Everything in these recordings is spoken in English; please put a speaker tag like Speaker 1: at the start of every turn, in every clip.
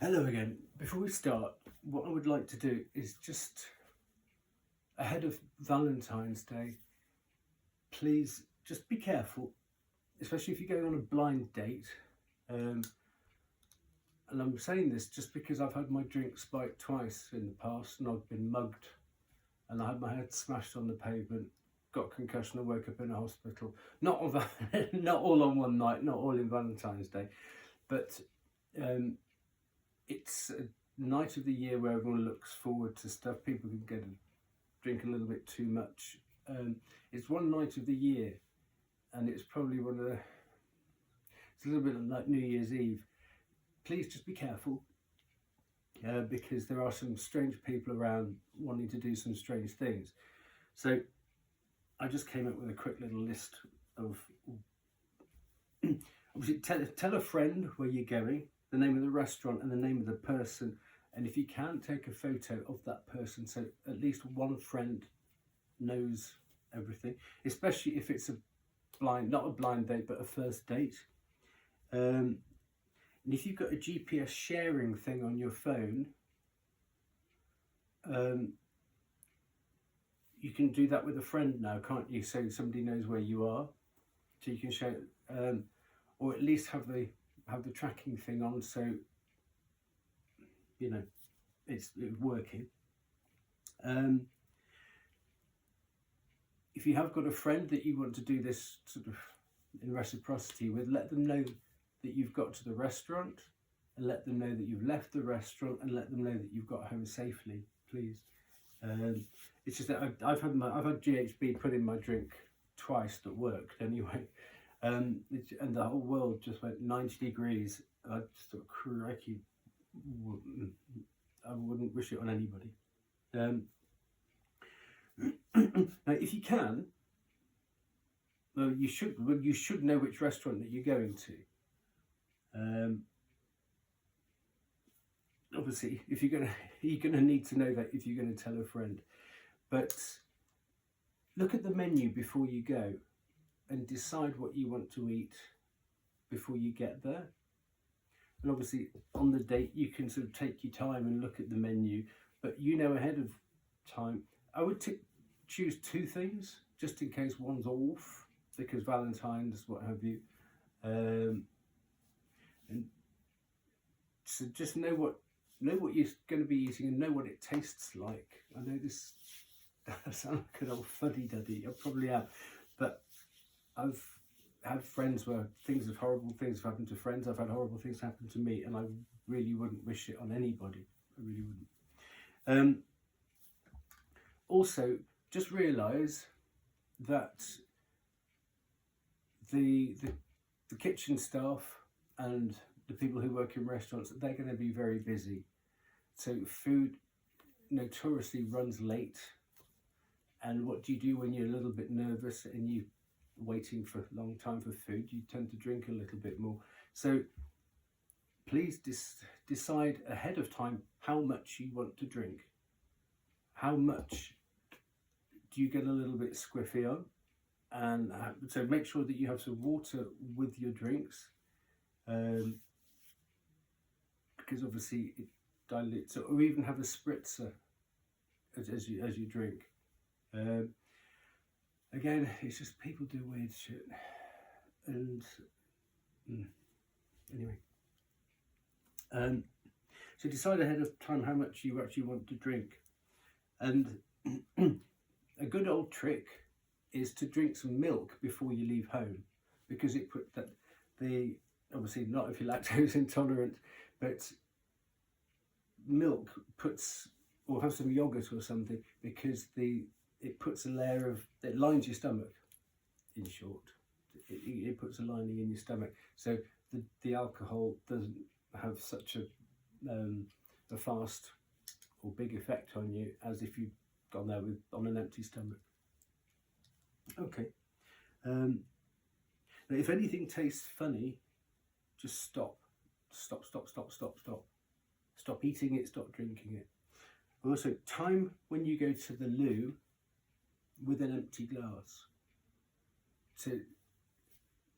Speaker 1: Hello again. Before we start, what I would like to do is just ahead of Valentine's Day, please just be careful, especially if you're going on a blind date. And I'm saying this just because I've had my drink spiked twice in the past and I've been mugged and I had my head smashed on the pavement, got concussion and woke up in a hospital. Not on not all on one night, not all in Valentine's Day, but it's a night of the year where everyone looks forward to stuff. People can drink a little bit too much. It's one night of the year, and it's probably it's a little bit like New Year's Eve. Please just be careful, because there are some strange people around wanting to do some strange things. So I just came up with a quick little list of obviously tell a friend where you're going, the name of the restaurant and the name of the person, and if you can, take a photo of that person so at least one friend knows everything, especially if it's not a blind date but a first date. And if you've got a GPS sharing thing on your phone, you can do that with a friend now, can't you? So somebody knows where you are, so you can share, or at least have the tracking thing on, so you know it's working. If you have got a friend that you want to do this sort of in reciprocity with, let them know that you've got to the restaurant, and let them know that you've left the restaurant, and let them know that you've got home safely, please. It's just that I've had GHB put in my drink twice that worked anyway. And the whole world just went 90 degrees. I just thought, crikey, I wouldn't wish it on anybody. Now, if you can, well, you should know which restaurant that you're going to. Obviously, if you're gonna need to know that if you're going to tell a friend. But look at the menu before you go, and decide what you want to eat before you get there. And obviously on the date you can sort of take your time and look at the menu, but ahead of time. I would choose two things just in case one's off, because Valentine's, what have you. And so just know what you're going to be eating and know what it tastes like. I know this sounds like an old fuddy-duddy, I probably am, but I've had friends where horrible things have happened to friends. I've had horrible things happen to me, and I really wouldn't wish it on anybody. I really wouldn't. Also, just realise that the kitchen staff and the people who work in restaurants, they're going to be very busy. So food notoriously runs late. And what do you do when you're a little bit nervous and you're waiting for a long time for food? You tend to drink a little bit more. So please decide ahead of time how much you want to drink. How much do you get a little bit squiffy on? And so make sure that you have some water with your drinks, because obviously it dilutes, or even have a spritzer as you drink. Again, it's just people do weird shit, and anyway. So decide ahead of time how much you actually want to drink, and a good old trick is to drink some milk before you leave home, because it put that obviously not if you're lactose intolerant, but milk or have some yogurt or something, because it puts a layer it lines your stomach, in short. It puts a lining in your stomach, so the alcohol doesn't have such a fast or big effect on you as if you'd gone there on an empty stomach. Okay. Now if anything tastes funny, just stop eating it, stop drinking it. Also, time when you go to the loo with an empty glass. So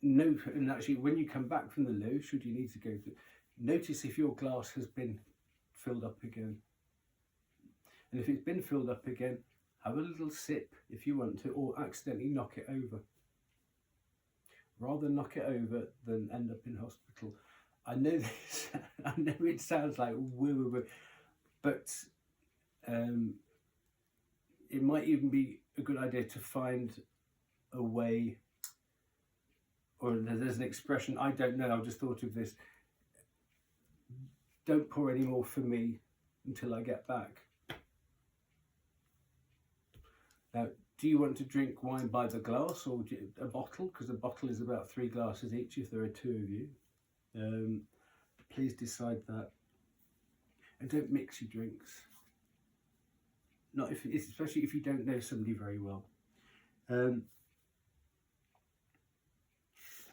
Speaker 1: no, and actually when you come back from the loo, should you need to go to, notice if your glass has been filled up again. And if it's been filled up again, have a little sip if you want to, or accidentally knock it over. Rather knock it over than end up in hospital. I know this, I know it sounds like woo, but it might even be a good idea to find a way, or there's an expression, I don't know, I just thought of this. Don't pour any more for me until I get back. Now, do you want to drink wine by the glass or a bottle? Because a bottle is about 3 glasses each if there are 2 of you. Please decide that. And don't mix your drinks. Not if, especially if you don't know somebody very well. And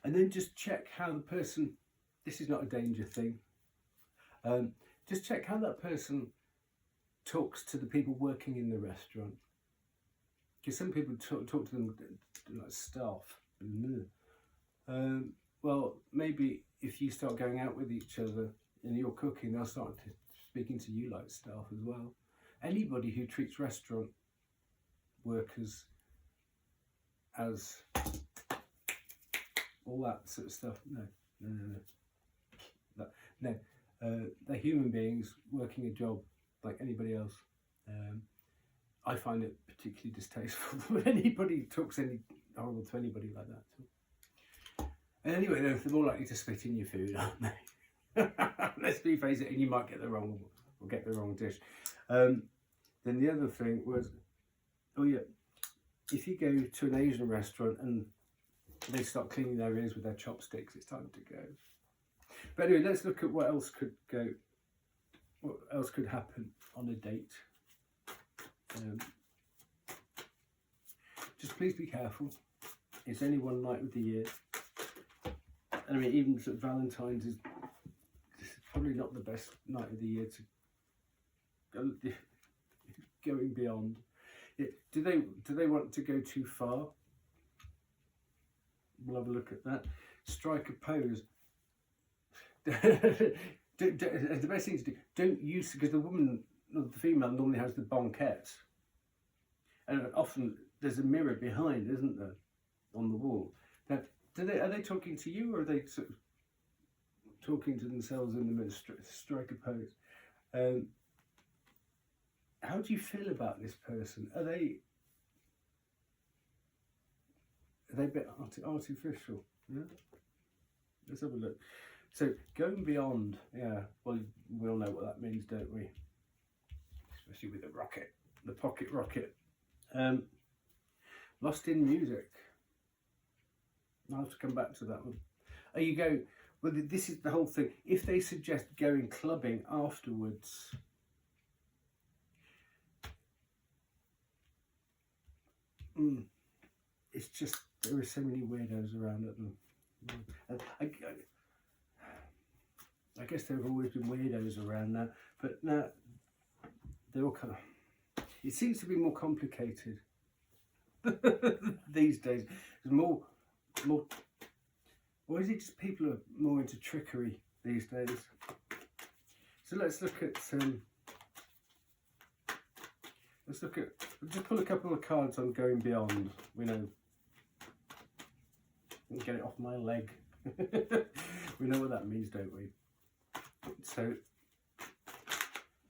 Speaker 1: then just check how the person, this is not a danger thing, just check how that person talks to the people working in the restaurant. Because some people talk to them like staff. Well, maybe if you start going out with each other and you're cooking, they'll start speaking to you like staff as well. Anybody who treats restaurant workers as all that sort of stuff, no. They're human beings working a job like anybody else. I find it particularly distasteful when anybody talks any horrible to anybody like that. And anyway, they're more likely to spit in your food, aren't they? Let's face it, and you might get the wrong dish. Then the other thing was, oh yeah, if you go to an Asian restaurant and they start cleaning their ears with their chopsticks, it's time to go. But anyway, let's look at what else could happen on a date. Just please be careful. It's only one night of the year. And I mean, even sort of Valentine's is probably not the best night of the year to go going beyond. Do they want to go too far? We'll have a look at that. Strike a pose. The best thing to do, don't use, because the female normally has the banquette, and often there's a mirror behind, isn't there, on the wall. Now, are they talking to you, or are they sort of talking to themselves in the mirror? Strike a pose. How do you feel about this person? Are they a bit artificial? Yeah? Let's have a look. So going beyond, yeah, well, we all know what that means, don't we? Especially with the rocket, the pocket rocket. Lost in music. I'll have to come back to that one. You go, well, this is the whole thing. If they suggest going clubbing afterwards, it's just, there are so many weirdos around at them. I guess there have always been weirdos around now, but now they're all kind of, it seems to be more complicated these days. There's more, or is it just people are more into trickery these days? So let's look at, just pull a couple of cards on going beyond. We know, get it off my leg. We know what that means, don't we? So,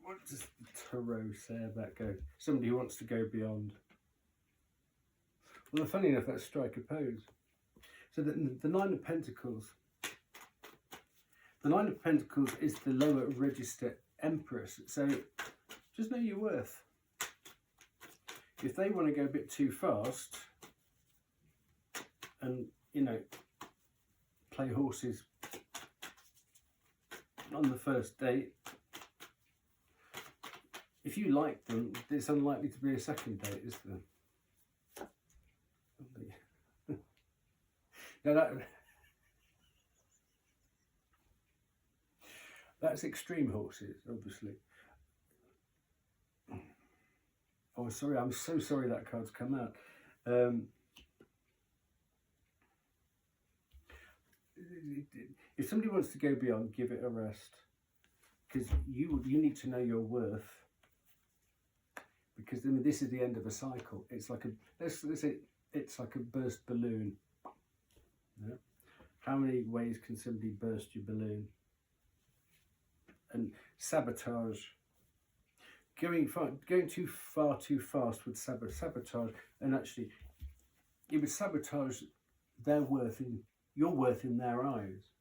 Speaker 1: what does the tarot say about go? Somebody who wants to go beyond. Well, funny enough, that's strike a pose. So the Nine of Pentacles. The Nine of Pentacles is the lower register Empress. So, just know your worth. If they want to go a bit too fast and, you know, play horses on the first date, if you like them, it's unlikely to be a second date, isn't there? Now that's extreme horses, obviously. Oh, sorry, I'm so sorry that card's come out. if somebody wants to go beyond, give it a rest, because you need to know your worth. Because I mean, this is the end of a cycle. It's like let's say it's like a burst balloon. Yeah? How many ways can somebody burst your balloon? And sabotage, going too far too fast would sabotage, and actually it would sabotage their worth in your worth in their eyes.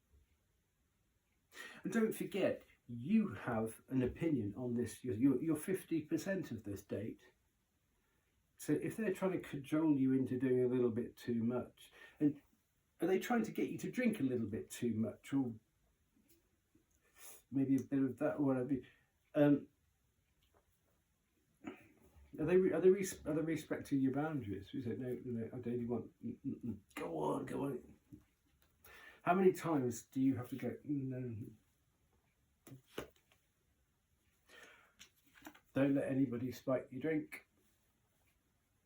Speaker 1: And don't forget, you have an opinion on this. You're 50% of this date. So if they're trying to cajole you into doing a little bit too much, and are they trying to get you to drink a little bit too much, or maybe a bit of that, or whatever? Are they respecting your boundaries? You say no, I don't even want. Go on. How many times do you have to go? No. Don't let anybody spike your drink.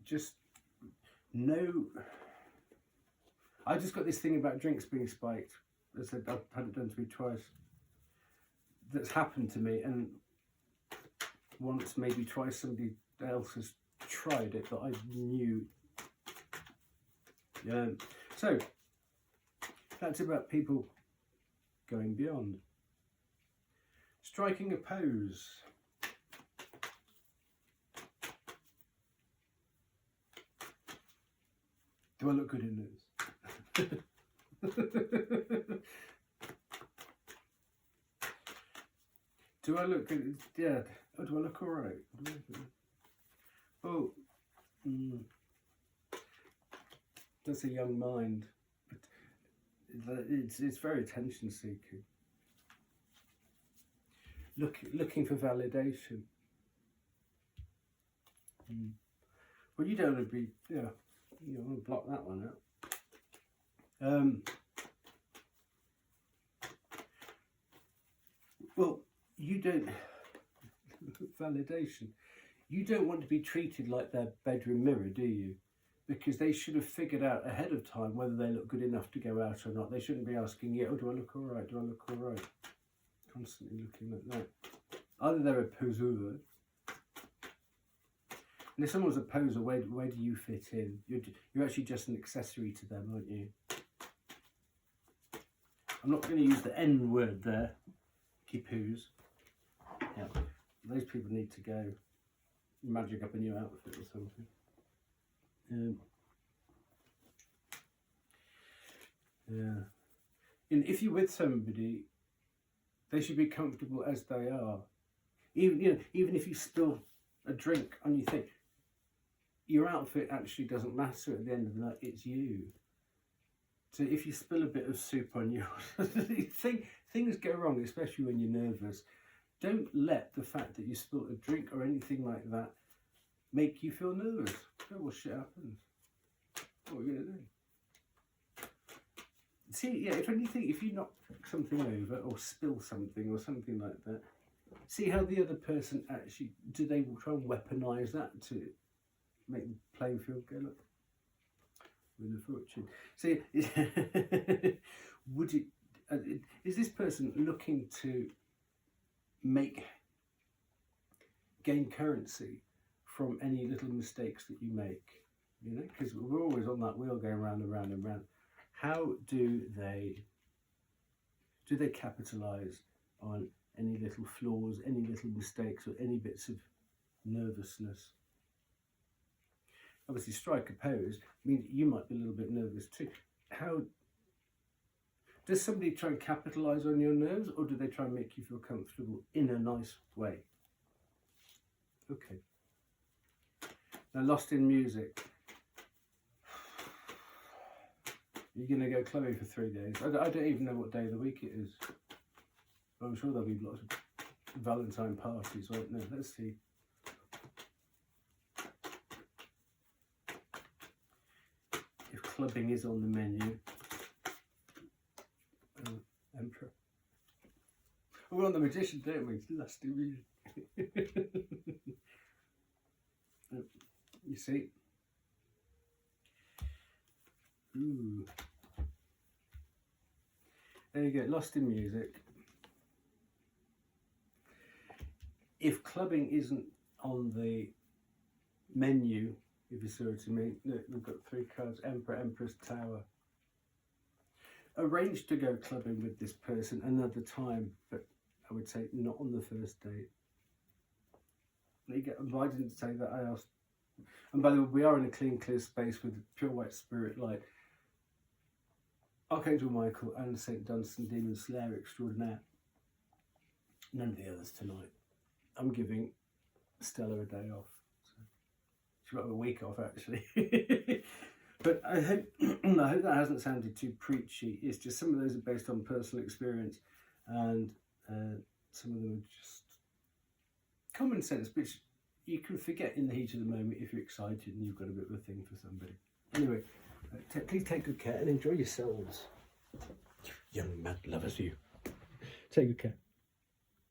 Speaker 1: Just no. I just got this thing about drinks being spiked. As I said, I've had it done to me twice. That's happened to me, and once, maybe twice, somebody else has tried it, but I knew. So that's about people going beyond. Striking a pose. Do I look good in this? Do I look good? Yeah. Oh, do I look all right? Oh, that's a young mind. It's very attention seeking. Looking for validation. Well, you don't want to be, you want to block that one out. Well, you don't, validation. You don't want to be treated like their bedroom mirror, do you? Because they should have figured out ahead of time whether they look good enough to go out or not. They shouldn't be asking you, oh, do I look all right? Do I look all right? Constantly looking like that. Either they're a poseur, and if someone's a poser, where do you fit in? You're actually just an accessory to them, aren't you? I'm not going to use the N word there, kipoos. Yeah, those people need to go. Magic up a new outfit or something. Yeah. And if you're with somebody, they should be comfortable as they are. Even if you spill a drink on your thing, your outfit actually doesn't matter at the end of the night. It's you. So if you spill a bit of soup on yours, things go wrong, especially when you're nervous. Don't let the fact that you spilled a drink or anything like that make you feel nervous. Oh, well, shit happens. What are we going to do? See, yeah, if you knock something over or spill something or something like that, see how the other person actually, do they try and weaponise that to make the playing field go, look, win a fortune. See, would it, is this person looking to gain currency from any little mistakes that you make? Because we're always on that wheel going round and round and round. How do they capitalise on any little flaws, any little mistakes, or any bits of nervousness? Obviously, strike a pose. I mean, you might be a little bit nervous too. How does somebody try and capitalise on your nerves, or do they try and make you feel comfortable in a nice way? Okay. Now, lost in music. You're going to go Chloe for 3 days. I don't even know what day of the week it is. I'm sure there'll be lots of Valentine parties, won't there? Let's see. If clubbing is on the menu. Emperor. We're on the Magician, don't we? Lost in music. You see? Ooh. There you go, Lost in Music. If clubbing isn't on the menu, if you see what I mean, look, we've got 3 cards: Emperor, Empress, Tower. Arrange to go clubbing with this person another time, but I would say not on the first date. I didn't say that, I asked. And by the way, we are in a clean, clear space with pure white spirit light. Archangel Michael and St. Dunstan, Demon Slayer Extraordinaire. None of the others tonight. I'm giving Stella a day off. So she's got a week off, actually. But I hope that hasn't sounded too preachy. It's just some of those are based on personal experience, and some of them are just common sense, which you can forget in the heat of the moment if you're excited and you've got a bit of a thing for somebody. Anyway, please take good care and enjoy yourselves. Young mad lovers, you. Take good care.